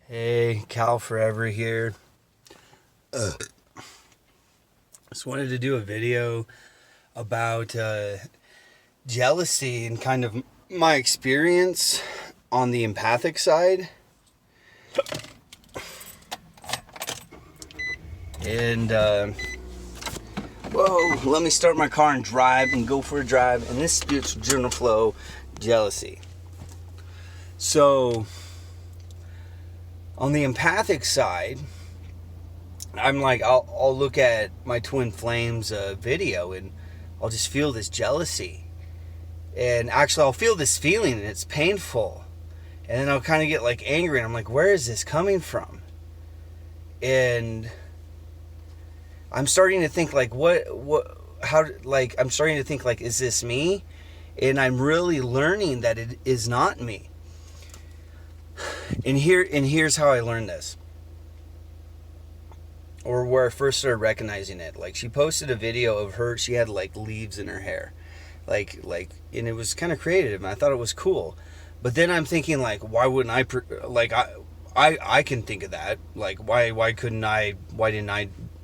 Hey, Cal Forever here. Just wanted to do a video about jealousy and kind of my experience on the empathic side. And, let me start my car and drive and go for a drive. And this spiritual journal flow, jealousy. So, on the empathic side, I'm like, I'll look at my twin flames video and I'll just feel this jealousy. And actually, I'll feel this feeling and it's painful. And then I'll kind of get like angry and I'm like, where is this coming from? And I'm starting to think like, I'm starting to think like, is this me? And I'm really learning that it is not me. And here's how I learned this. Or where I first started recognizing it. Like, she posted a video of her, she had like leaves in her hair. Like, and it was kind of creative and I thought it was cool. But then I'm thinking like, why wouldn't I can think of that. Like, why didn't I,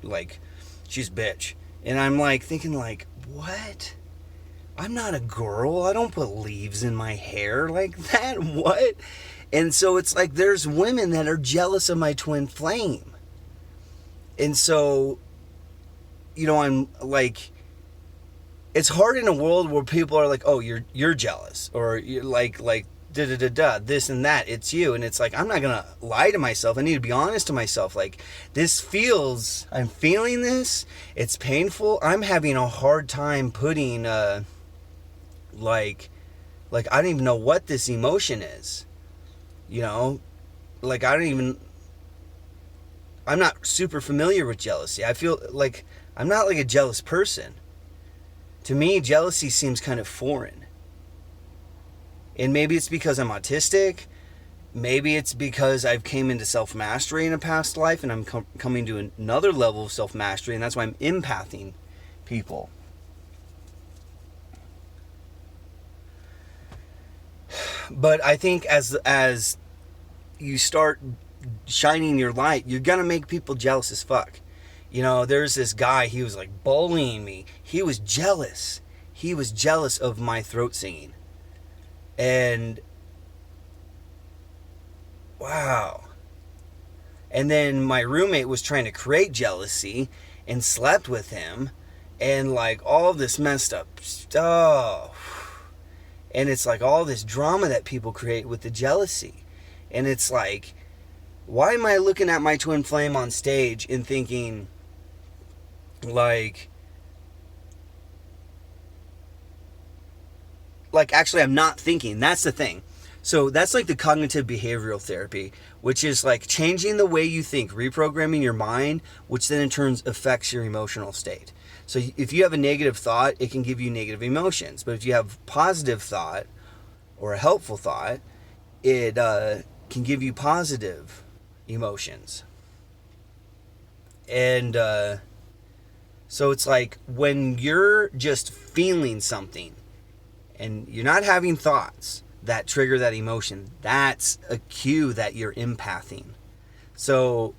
like, she's a bitch. And I'm like thinking like, what? I'm not a girl. I don't put leaves in my hair like that. What? And so it's like there's women that are jealous of my twin flame. And so, I'm like, it's hard in a world where people are like, oh, you're jealous, or you're like this and that, it's you. And it's like, I'm not gonna lie to myself. I need to be honest to myself. Like, I'm feeling this, it's painful. I'm having a hard time putting like I don't even know what this emotion is. Like, I'm not super familiar with jealousy. I feel like I'm not like a jealous person. To me, jealousy seems kind of foreign. And maybe it's because I'm autistic. Maybe it's because I've came into self-mastery in a past life and I'm coming to another level of self-mastery, and that's why I'm empathing people. But I think as you start shining your light, you're gonna make people jealous as fuck. There's this guy, he was like bullying me. He was jealous. He was jealous of my throat singing. And wow. And then my roommate was trying to create jealousy and slept with him, and like all this messed up stuff. And it's like all this drama that people create with the jealousy. And it's like, why am I looking at my twin flame on stage and thinking, like actually I'm not thinking. That's the thing. So that's like the cognitive behavioral therapy, which is like changing the way you think, reprogramming your mind, which then in turn affects your emotional state. So if you have a negative thought, it can give you negative emotions. But if you have positive thought or a helpful thought, it can give you positive emotions. And so it's like when you're just feeling something and you're not having thoughts that trigger that emotion, that's a cue that you're empathing. So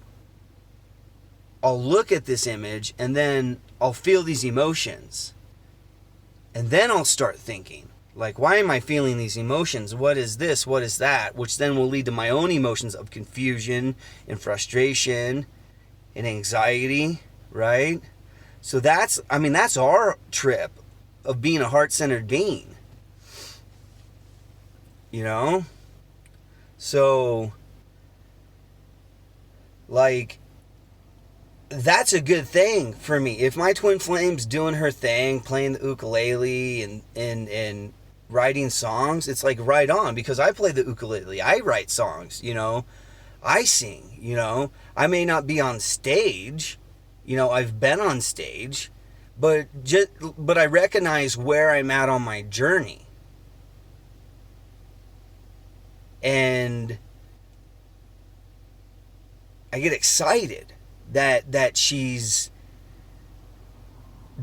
I'll look at this image and then I'll feel these emotions. And then I'll start thinking, like, why am I feeling these emotions? What is this? What is that? Which then will lead to my own emotions of confusion and frustration and anxiety, right? So that's our trip of being a heart-centered being. So, like, that's a good thing for me. If my twin flame's doing her thing, playing the ukulele and writing songs, it's like right on, because I play the ukulele. I write songs, I sing, I may not be on stage, I've been on stage, but I recognize where I'm at on my journey. And I get excited that she's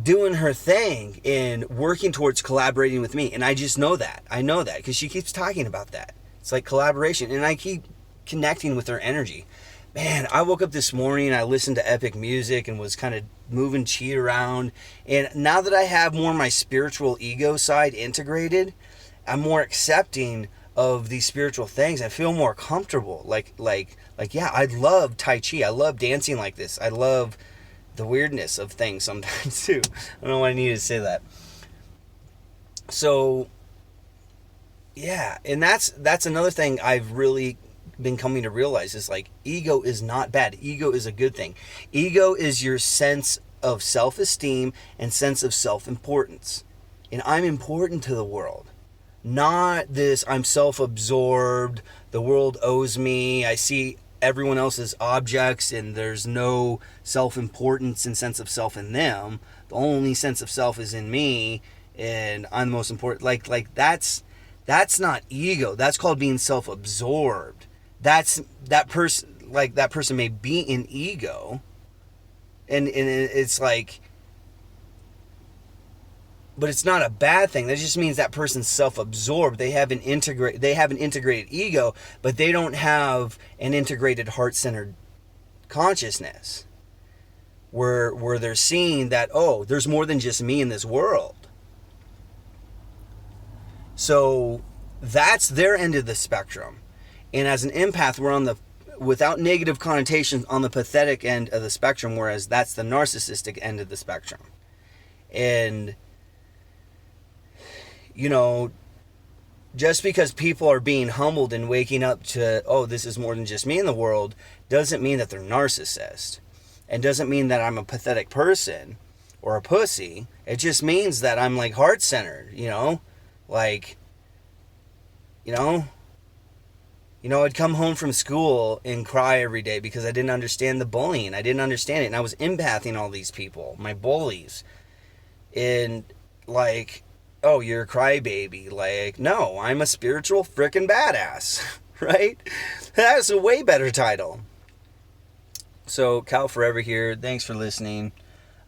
doing her thing and working towards collaborating with me. And I just know that. I know that because she keeps talking about that. It's like collaboration. And I keep connecting with their energy. Man, I woke up this morning, I listened to epic music and was kind of moving chi around. And now that I have more of my spiritual ego side integrated, I'm more accepting of these spiritual things. I feel more comfortable. Yeah, I love Tai Chi. I love dancing like this. I love the weirdness of things sometimes too. I don't know why I needed to say that. So, yeah, and that's another thing I've really been coming to realize is like ego is not bad. Ego is a good thing. Ego is your sense of self-esteem and sense of self-importance. And I'm important to the world. Not this I'm self-absorbed, the world owes me, I see everyone else as objects and there's no self-importance and sense of self in them. The only sense of self is in me and I'm the most important. Like that's not ego. That's called being self-absorbed. That person may be in ego, and it's like, but it's not a bad thing. That just means that person's self-absorbed. They have an integrated ego, but they don't have an integrated heart-centered consciousness where they're seeing that, oh, there's more than just me in this world. So that's their end of the spectrum. And as an empath, we're on the, without negative connotations, on the pathetic end of the spectrum, whereas that's the narcissistic end of the spectrum. And, you know, just because people are being humbled and waking up to, oh, this is more than just me in the world, doesn't mean that they're narcissist. And doesn't mean that I'm a pathetic person or a pussy. It just means that I'm like heart-centered, you know? Like, you know, I'd come home from school and cry every day because I didn't understand the bullying. I didn't understand it. And I was empathing all these people, my bullies. And like, oh, you're a crybaby. Like, no, I'm a spiritual frickin' badass, right? That's a way better title. So, Cal Forever here. Thanks for listening.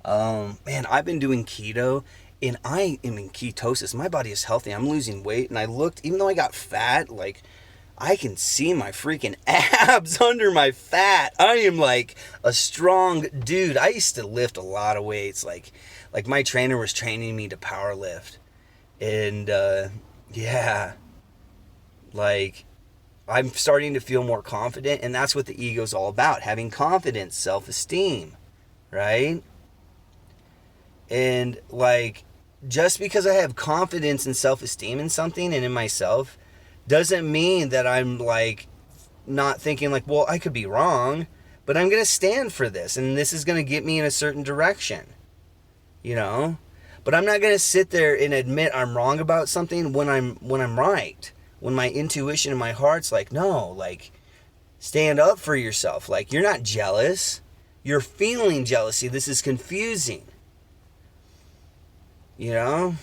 Man, I've been doing keto and I am in ketosis. My body is healthy. I'm losing weight. And I looked, even though I got fat, like, I can see my freaking abs under my fat. I am like a strong dude. I used to lift a lot of weights. Like my trainer was training me to power lift. And, yeah, like I'm starting to feel more confident. And that's what the ego's all about. Having confidence, self-esteem, right? And like, just because I have confidence and self-esteem in something and in myself doesn't mean that I'm like not thinking like, well, I could be wrong, but I'm going to stand for this and this is going to get me in a certain direction, you know? But I'm not going to sit there and admit I'm wrong about something when I'm right. When my intuition and my heart's like, no, like stand up for yourself. Like you're not jealous. You're feeling jealousy. This is confusing. You know?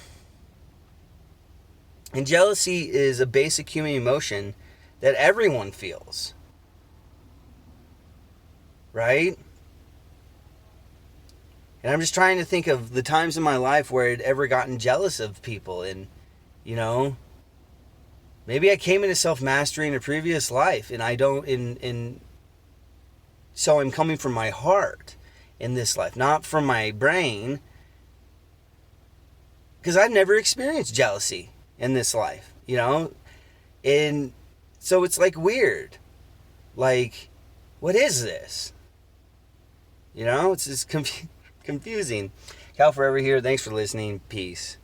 And jealousy is a basic human emotion that everyone feels. Right? And I'm just trying to think of the times in my life where I'd ever gotten jealous of people. And, you know, maybe I came into self-mastery in a previous life. And I don't, so I'm coming from my heart in this life, not from my brain. Because I've never experienced jealousy in this life, you know? And so it's like weird. Like, what is this? You know, it's just confusing. Cal Forever here. Thanks for listening. Peace.